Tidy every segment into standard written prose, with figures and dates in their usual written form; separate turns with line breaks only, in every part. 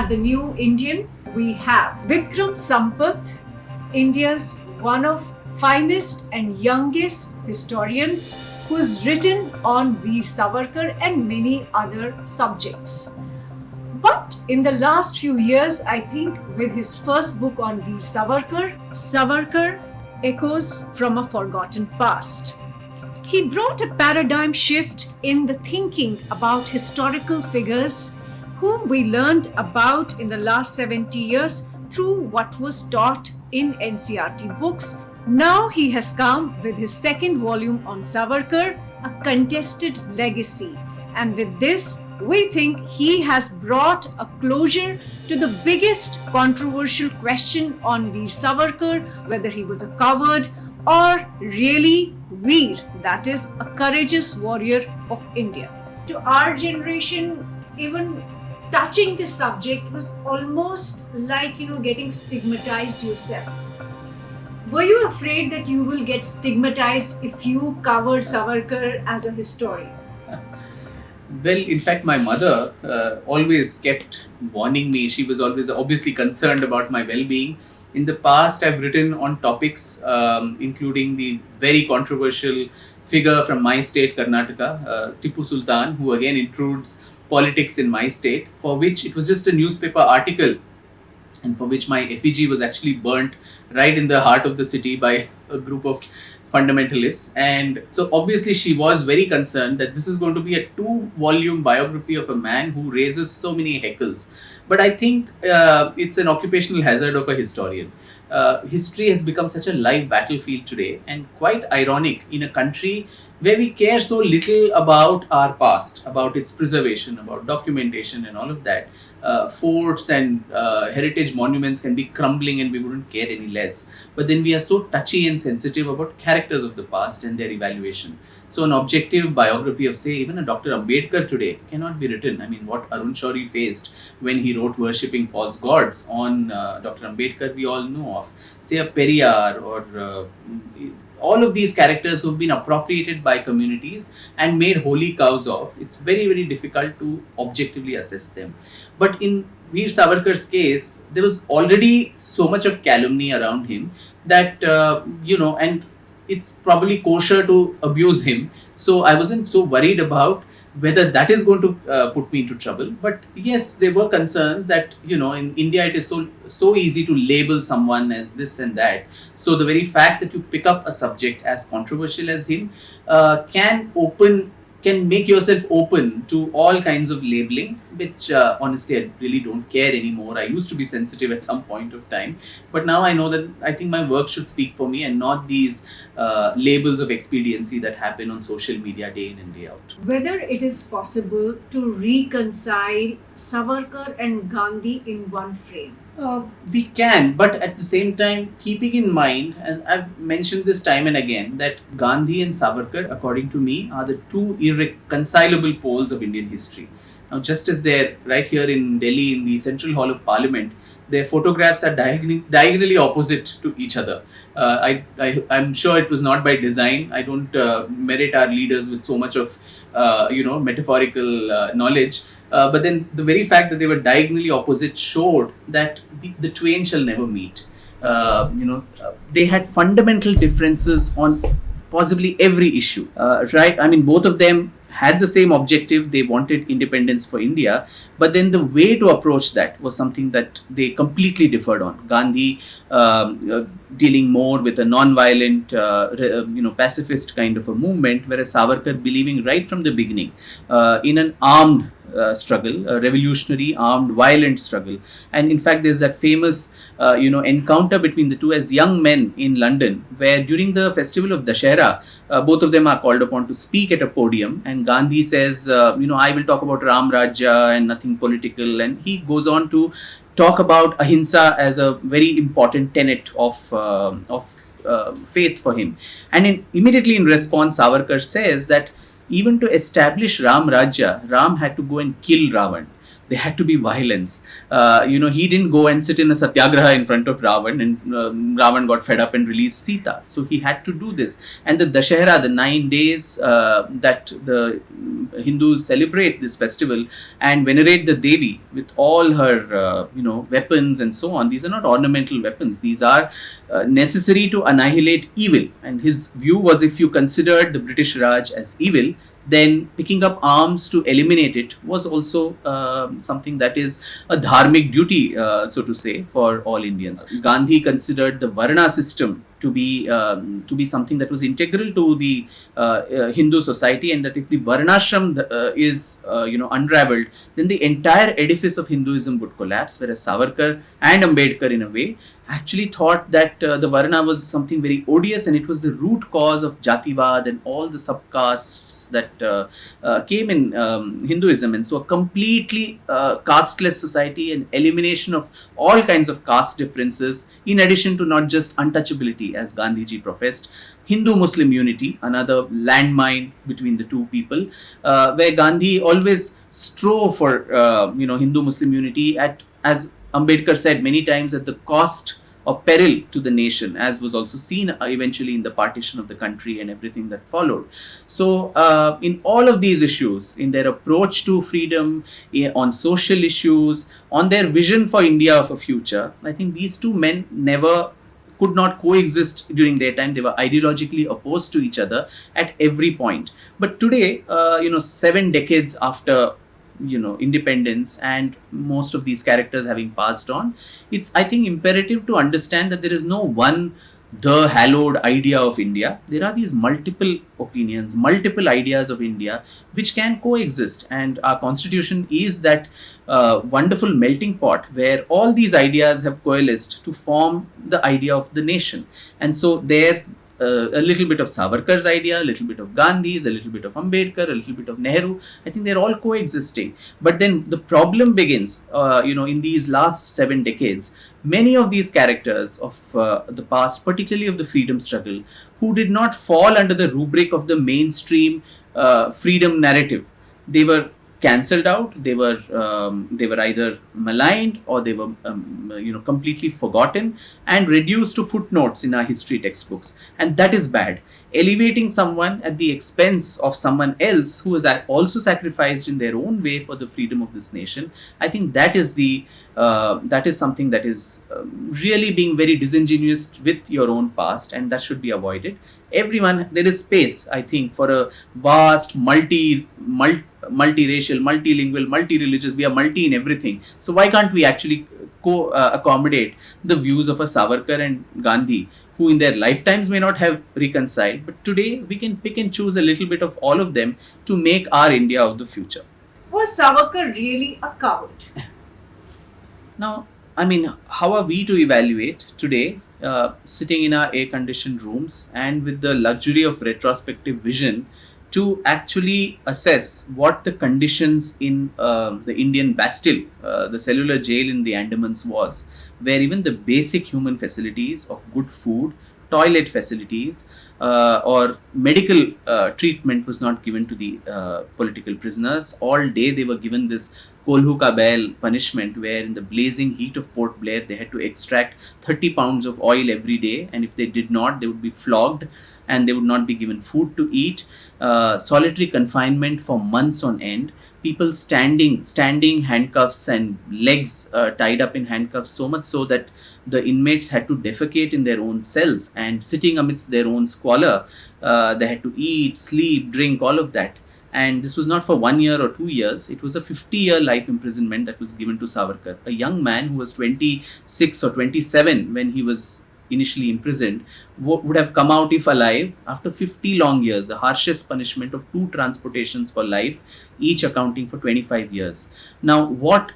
at the New Indian, we have Vikram Sampath, India's one of finest and youngest historians who has written on Veer Savarkar and many other subjects. But in the last few years, I think with his first book on Veer Savarkar, Savarkar Echoes from a Forgotten Past, he brought a paradigm shift in the thinking about historical figures whom we learned about in the last 70 years through what was taught in NCERT books. Now he has come with his second volume on Savarkar, A Contested Legacy. And with this, we think he has brought a closure to the biggest controversial question on Veer Savarkar, whether he was a coward or really Veer, that is, a courageous warrior of India. To our generation, even touching this subject was almost like, getting stigmatized yourself. Were you afraid that you will get stigmatized if you covered Savarkar as a historian?
Well, in fact, my mother always kept warning me. She was always obviously concerned about my well-being. In the past, I've written on topics including the very controversial figure from my state, Karnataka, Tipu Sultan, who again intrudes politics in my state, for which it was just a newspaper article and for which my effigy was actually burnt right in the heart of the city by a group of fundamentalists. And so obviously she was very concerned that this is going to be a 2-volume biography of a man who raises so many heckles. But I think it's an occupational hazard of a historian. History has become such a live battlefield today, and quite ironic in a country where we care so little about our past, about its preservation, about documentation and all of that. Forts and heritage monuments can be crumbling and we wouldn't care any less. But then we are so touchy and sensitive about characters of the past and their evaluation. So an objective biography of, say, even a Dr. Ambedkar today cannot be written. I mean, what Arun Shourie faced when he wrote Worshipping False Gods on Dr. Ambedkar, we all know of. Say a Periyar or all of these characters who've been appropriated by communities and made holy cows of, it's very, very difficult to objectively assess them. But in Veer Savarkar's case, there was already so much of calumny around him that, and it's probably kosher to abuse him. So I wasn't so worried about whether that is going to put me into trouble. But yes, there were concerns that, in India it is so easy to label someone as this and that. So the very fact that you pick up a subject as controversial as him can make yourself open to all kinds of labeling, which honestly I really don't care anymore. I used to be sensitive at some point of time, but now I know that I think my work should speak for me and not these labels of expediency that happen on social media day in and day out.
Whether it is possible to reconcile Savarkar and Gandhi in one frame?
We can, but at the same time, keeping in mind, as I've mentioned this time and again, that Gandhi and Savarkar, according to me, are the two irreconcilable poles of Indian history. Now, just as they're right here in Delhi in the Central Hall of Parliament, their photographs are diagonally opposite to each other. I'm sure it was not by design. I don't merit our leaders with so much of, metaphorical knowledge. But then the very fact that they were diagonally opposite showed that the twain shall never meet. They had fundamental differences on possibly every issue, right? I mean, both of them had the same objective. They wanted independence for India, but then the way to approach that was something that they completely differed on. Gandhi dealing more with a non-violent, pacifist kind of a movement, whereas Savarkar believing right from the beginning in an armed struggle, a revolutionary, armed, violent struggle. And in fact, there's that famous, encounter between the two as young men in London, where during the festival of Dashera, both of them are called upon to speak at a podium. And Gandhi says, I will talk about Ram Rajya and nothing political. And he goes on to talk about ahimsa as a very important tenet of faith for him. And immediately in response, Savarkar says that even to establish Ram Rajya, Ram had to go and kill Ravan. there had to be violence. He didn't go and sit in a satyagraha in front of Ravan, and Ravan got fed up and released Sita. So he had to do this. And the Dashera, the 9 days that the Hindus celebrate this festival and venerate the Devi with all her, weapons and so on. These are not ornamental weapons. These are necessary to annihilate evil. And his view was, if you considered the British Raj as evil, then picking up arms to eliminate it was also something that is a dharmic duty, so to say, for all Indians. Gandhi considered the Varna system to be something that was integral to the Hindu society, and that if the Varnashram is unraveled, then the entire edifice of Hinduism would collapse. Whereas Savarkar and Ambedkar, in a way, actually thought that the Varna was something very odious, and it was the root cause of Jativad and all the subcastes that came in Hinduism. And so a completely casteless society and elimination of all kinds of caste differences, in addition to not just untouchability, as Gandhiji professed, Hindu-Muslim unity, another landmine between the two people, where Gandhi always strove for Hindu-Muslim unity as Ambedkar said many times, at the cost or peril to the nation, as was also seen eventually in the partition of the country and everything that followed. So in all of these issues, in their approach to freedom, on social issues, on their vision for India of a future, I think these two men could not coexist during their time. They were ideologically opposed to each other at every point. But today, 7 decades after independence, and most of these characters having passed on, it's, I think, imperative to understand that there is no one the hallowed idea of India. There are these multiple opinions, multiple ideas of India which can coexist, and our constitution is that wonderful melting pot where all these ideas have coalesced to form the idea of the nation. And so there a little bit of Savarkar's idea, a little bit of Gandhi's, a little bit of Ambedkar, a little bit of Nehru. I think they're all coexisting. But then the problem begins, in these last 7 decades, many of these characters of the past, particularly of the freedom struggle, who did not fall under the rubric of the mainstream freedom narrative, they were cancelled out. They were either maligned, or they were completely forgotten and reduced to footnotes in our history textbooks, and that is bad. Elevating someone at the expense of someone else who has also sacrificed in their own way for the freedom of this nation, I think that is something that is really being very disingenuous with your own past, and that should be avoided. Everyone, there is space, I think, for a vast multiracial, multilingual, multi-religious. We are multi in everything. So why can't we actually accommodate the views of a Savarkar and Gandhi, who in their lifetimes may not have reconciled, but today we can pick and choose a little bit of all of them to make our India of the future.
Was Savarkar really a coward?
Now, I mean, how are we to evaluate today, sitting in our air-conditioned rooms and with the luxury of retrospective vision, to actually assess what the conditions in the Indian Bastille, the cellular jail in the Andamans was, where even the basic human facilities of good food, toilet facilities, or medical treatment was not given to the political prisoners. All day they were given this Kolhu ka bail punishment, where in the blazing heat of Port Blair they had to extract 30 pounds of oil every day, and if they did not, they would be flogged and they would not be given food to eat. Solitary confinement for months on end. People standing handcuffs and legs tied up in handcuffs, so much so that the inmates had to defecate in their own cells, and sitting amidst their own squalor, they had to eat, sleep, drink, all of that. And this was not for 1 year or 2 years. It was a 50-year life imprisonment that was given to Savarkar. A young man who was 26 or 27 when he was initially imprisoned would have come out, if alive, after 50 long years, the harshest punishment of 2 transportations for life, each accounting for 25 years. Now, what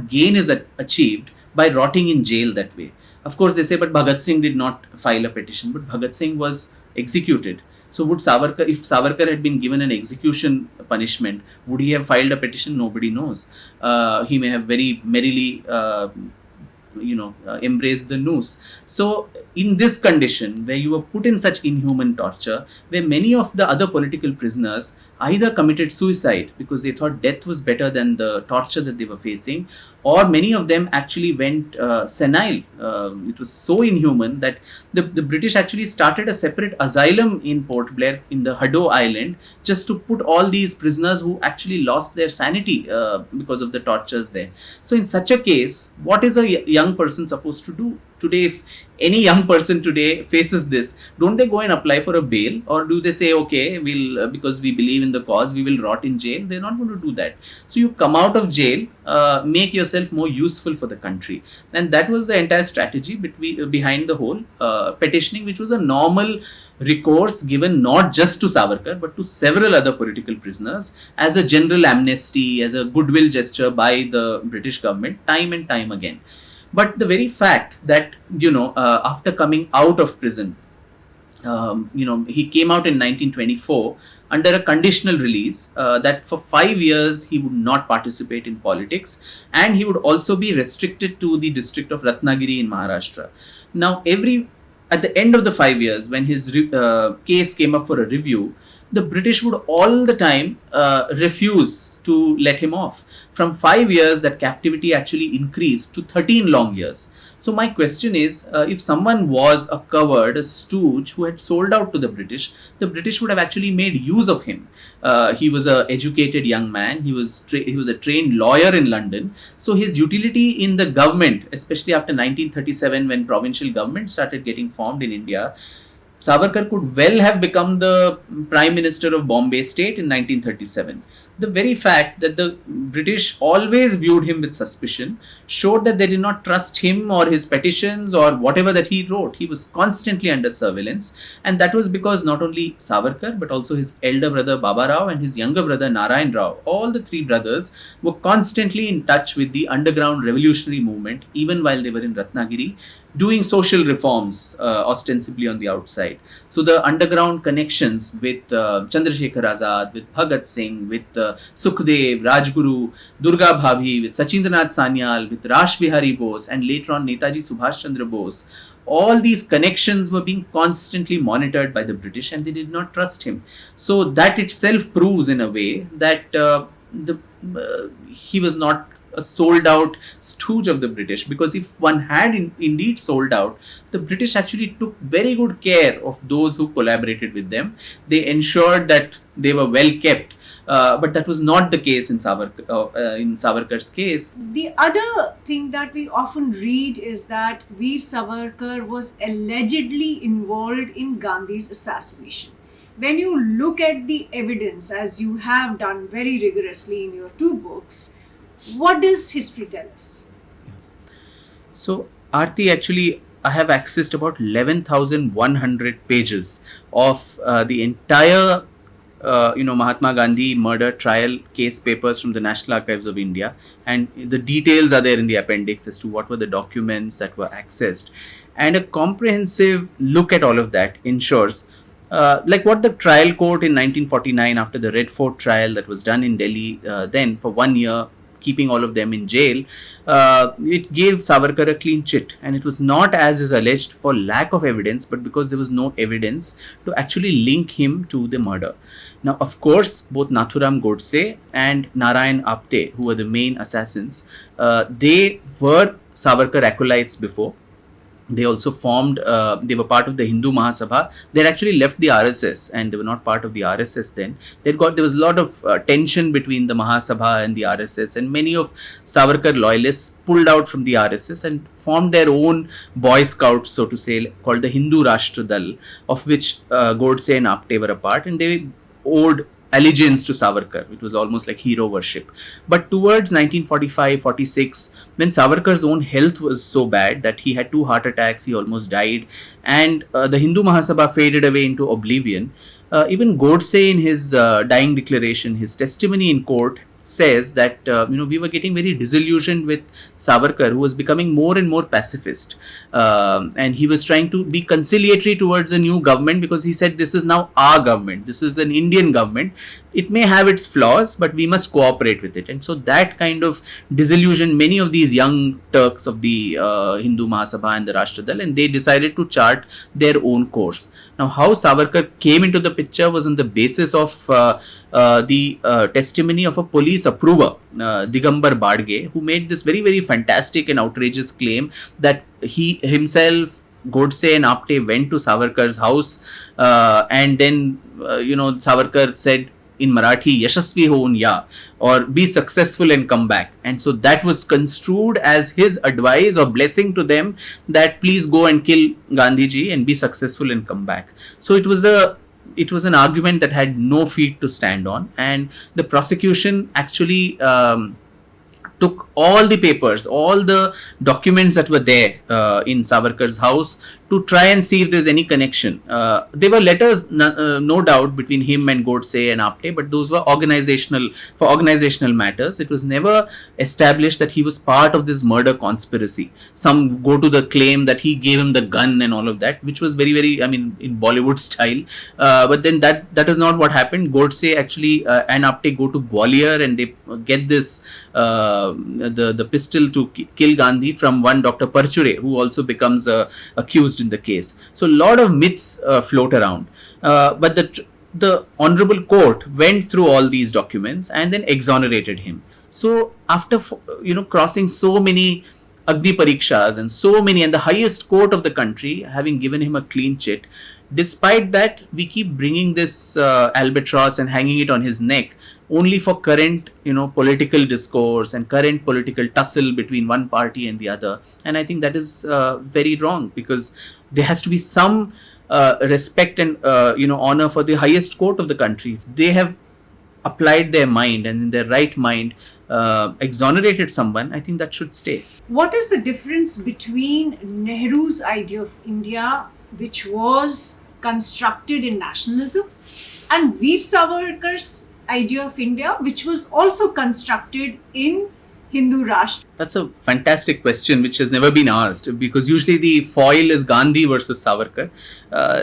gain is achieved by rotting in jail that way? Of course, they say, but Bhagat Singh did not file a petition, but Bhagat Singh was executed. So would Savarkar, if Savarkar had been given an execution punishment, would he have filed a petition? Nobody knows. He may have very merrily embraced the noose. So in this condition, where you were put in such inhuman torture, where many of the other political prisoners either committed suicide because they thought death was better than the torture that they were facing, or many of them actually went senile. It was so inhuman that the British actually started a separate asylum in Port Blair in the Haddo Island just to put all these prisoners who actually lost their sanity because of the tortures there. So in such a case, what is a young person supposed to do? Today, if any young person today faces this, don't they go and apply for a bail, or do they say, okay, we'll because we believe in the cause, we will rot in jail? They're not going to do that. So you come out of jail, make yourself more useful for the country, and that was the entire strategy behind the whole petitioning, which was a normal recourse given not just to Savarkar but to several other political prisoners as a general amnesty, as a goodwill gesture by the British government time and time again. But the very fact that, after coming out of prison, he came out in 1924 under a conditional release that for 5 years he would not participate in politics, and he would also be restricted to the district of Ratnagiri in Maharashtra. Now, at the end of the 5 years, when his case came up for a review, the British would all the time refuse to let him off. From 5 years, that captivity actually increased to 13 long years. So my question is, if someone was a coward, a stooge who had sold out to the British would have actually made use of him. He was an educated young man. He was a trained lawyer in London. So his utility in the government, especially after 1937, when provincial government started getting formed in India, Savarkar could well have become the Prime Minister of Bombay State in 1937. The very fact that the British always viewed him with suspicion showed that they did not trust him or his petitions or whatever that he wrote. He was constantly under surveillance, and that was because not only Savarkar but also his elder brother Baba Rao and his younger brother Narayan Rao, all the three brothers, were constantly in touch with the underground revolutionary movement even while they were in Ratnagiri, doing social reforms ostensibly on the outside. So the underground connections with Chandrasekhar Azad, with Bhagat Singh, with Sukhdev, Rajguru, Durga Bhabhi, with Sachindranath Sanyal, with Rash Bihari Bose, and later on Netaji Subhash Chandra Bose, all these connections were being constantly monitored by the British, and they did not trust him. So that itself proves in a way that he was not a sold out stooge of the British, because if one had indeed sold out, the British actually took very good care of those who collaborated with them. They ensured that they were well kept. But that was not the case in Savarkar's case.
The other thing that we often read is that Veer Savarkar was allegedly involved in Gandhi's assassination. When you look at the evidence, as you have done very rigorously in your two books, what does history tell us?
So, Aarti, actually, I have accessed about 11,100 pages of the entire Mahatma Gandhi murder trial case papers from the National Archives of India, and the details are there in the appendix as to what were the documents that were accessed, and a comprehensive look at all of that ensures like what the trial court in 1949, after the Red Fort trial that was done in Delhi then for 1 year, keeping all of them in jail, it gave Savarkar a clean chit, and it was not, as is alleged, for lack of evidence, but because there was no evidence to actually link him to the murder. Now, of course, both Nathuram Godse and Narayan Apte, who were the main assassins, they were Savarkar acolytes before. They also formed, they were part of the Hindu Mahasabha. They had actually left the RSS, and they were not part of the RSS then. There was a lot of tension between the Mahasabha and the RSS, and many of Savarkar loyalists pulled out from the RSS and formed their own Boy Scouts, so to say, called the Hindu Rashtra Dal, of which Godse and Apte were a part, and they owed allegiance to Savarkar. It was almost like hero worship. But towards 1945-46, when Savarkar's own health was so bad that he had 2 heart attacks, he almost died, and the Hindu Mahasabha faded away into oblivion, even Godse, in his dying declaration, his testimony in court, says that we were getting very disillusioned with Savarkar, who was becoming more and more pacifist, and he was trying to be conciliatory towards a new government, because he said this is now our government, this is an Indian government. It may have its flaws, but we must cooperate with it. And so that kind of disillusioned many of these young Turks of the Hindu Mahasabha and the Rashtradal, and they decided to chart their own course. Now, how Savarkar came into the picture was on the basis of the testimony of a police approver, Digambar Badge, who made this very, very fantastic and outrageous claim that he himself, Godse and Apte went to Savarkar's house, and then Savarkar said in Marathi, "Yashasvi hoon ya," or "be successful and come back." And so that was construed as his advice or blessing to them, that please go and kill Gandhiji and be successful and come back. So it was an argument that had no feet to stand on, and the prosecution actually took all the papers, all the documents that were there in Savarkar's house, to try and see if there's any connection. There were letters, no doubt, between him and Godse and Apte, but those were organizational matters. It was never established that he was part of this murder conspiracy. Some go to the claim that he gave him the gun and all of that, which was very, very, in Bollywood style. But then that is not what happened. Godse actually and Apte go to Gwalior, and they get this the pistol to kill Gandhi from one Dr. Parchure, who also becomes accused in the case. So a lot of myths float around, but the honorable court went through all these documents and then exonerated him. So after crossing so many Agni Parikshas and the highest court of the country having given him a clean chit, despite that, we keep bringing this albatross and hanging it on his neck only for current, political discourse and current political tussle between one party and the other. And I think that is very wrong, because there has to be some respect and, honor for the highest court of the country. If they have applied their mind and in their right mind exonerated someone, I think that should stay.
What is the difference between Nehru's idea of India, which was constructed in nationalism, and Veer Savarkar's idea of India, which was also constructed in Hindu Rashtra?
That's a fantastic question which has never been asked, because usually the foil is Gandhi versus Savarkar.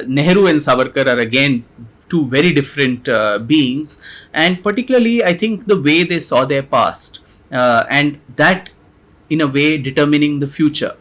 Nehru and Savarkar are again two very different beings, and particularly I think the way they saw their past, and that in a way determining the future.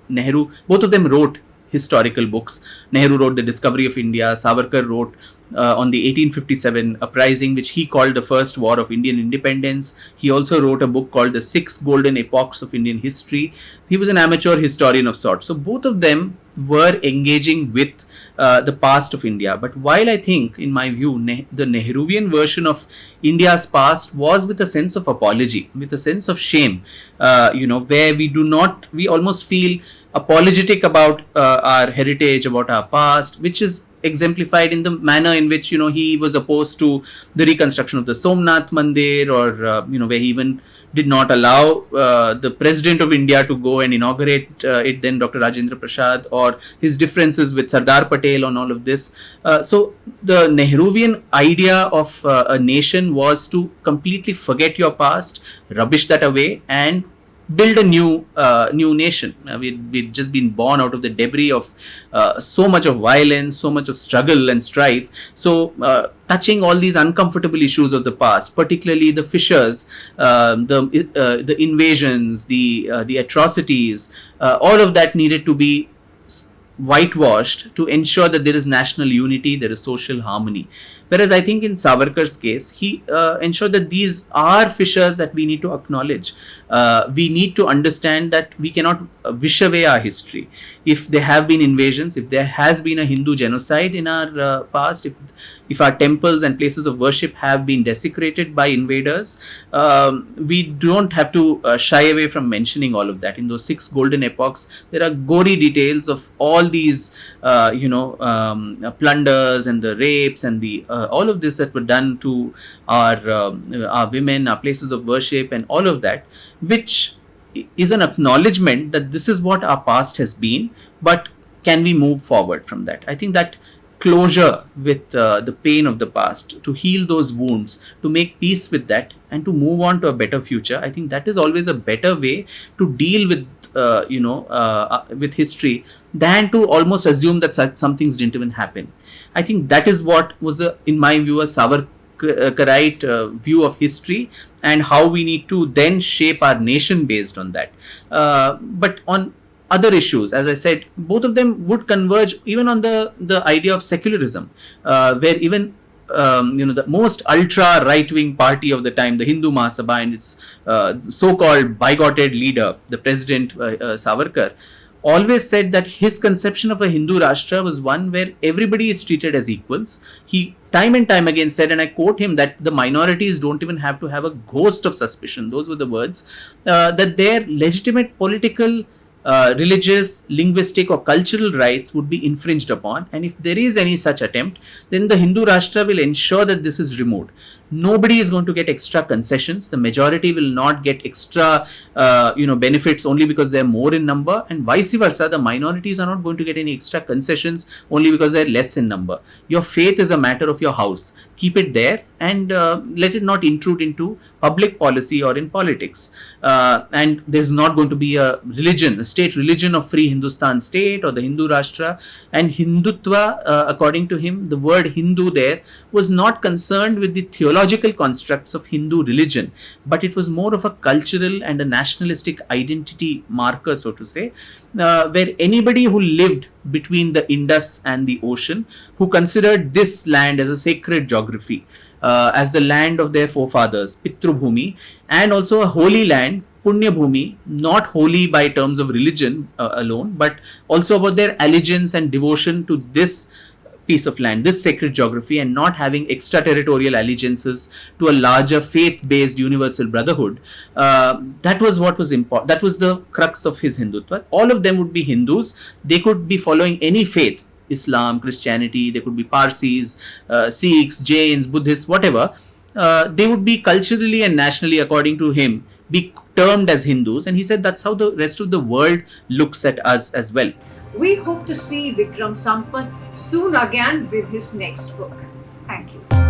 Nehru, both of them wrote historical books. Nehru wrote The Discovery of India. Savarkar wrote on the 1857 uprising, which he called the first war of Indian independence. He also wrote a book called The Six Golden Epochs of Indian History. He was an amateur historian of sorts. So both of them were engaging with the past of India. But while I think, in my view, the Nehruvian version of India's past was with a sense of apology, with a sense of shame, where we almost feel apologetic about our heritage, about our past, which is exemplified in the manner in which he was opposed to the reconstruction of the Somnath Mandir, or where he even did not allow the President of India to go and inaugurate it, then Dr. Rajendra Prasad, or his differences with Sardar Patel on all of this. So the Nehruvian idea of a nation was to completely forget your past, rubbish that away, and build a new nation. We'd just been born out of the debris of so much of violence, so much of struggle and strife. So touching all these uncomfortable issues of the past, particularly the fissures, the invasions, the atrocities, all of that needed to be whitewashed to ensure that there is national unity, there is social harmony. Whereas I think in Savarkar's case, he ensured that these are fissures that we need to acknowledge. We need to understand that we cannot wish away our history. If there have been invasions, if there has been a Hindu genocide in our past, if our temples and places of worship have been desecrated by invaders, we don't have to shy away from mentioning all of that. In those 6 golden epochs, there are gory details of all these, plunders and the rapes and the all of this that were done to our women, our places of worship, and all of that, which is an acknowledgement that this is what our past has been, but can we move forward from that? I think that closure with the pain of the past, to heal those wounds, to make peace with that, and to move on to a better future. I think that is always a better way to deal with with history than to almost assume that some things didn't even happen. I think that is what was, in my view, a Savarkarite view of history, and how we need to then shape our nation based on that. But on other issues, as I said, both of them would converge even on the idea of secularism, where even the most ultra right wing party of the time, the Hindu Mahasabha, and its so-called bigoted leader, the President Savarkar, always said that his conception of a Hindu Rashtra was one where everybody is treated as equals. He time and time again said, and I quote him, that the minorities don't even have to have a ghost of suspicion. Those were the words. That their legitimate political, religious, linguistic or cultural rights would be infringed upon, and if there is any such attempt, then the Hindu Rashtra will ensure that this is removed. Nobody is going to get extra concessions. The majority will not get extra benefits only because they are more in number, and vice versa, the minorities are not going to get any extra concessions only because they are less in number. Your faith is a matter of your house. Keep it there, and let it not intrude into public policy or in politics. And there's not going to be a religion, a state religion of Free Hindustan State or the Hindu Rashtra. And Hindutva, according to him, the word Hindu there was not concerned with the theological constructs of Hindu religion, but it was more of a cultural and a nationalistic identity marker, so to say, where anybody who lived between the Indus and the ocean, who considered this land as a sacred geography, as the land of their forefathers, Pitru Bhumi, and also a holy land, Punya Bhumi, not holy by terms of religion alone, but also about their allegiance and devotion to this piece of land, this sacred geography, and not having extraterritorial allegiances to a larger faith-based universal brotherhood. That was what was important. That was the crux of his Hindutva. All of them would be Hindus. They could be following any faith, Islam, Christianity, they could be Parsis, Sikhs, Jains, Buddhists, whatever. They would be culturally and nationally, according to him, be termed as Hindus, and he said that's how the rest of the world looks at us as well.
We hope to see Vikram Sampath soon again with his next book. Thank you.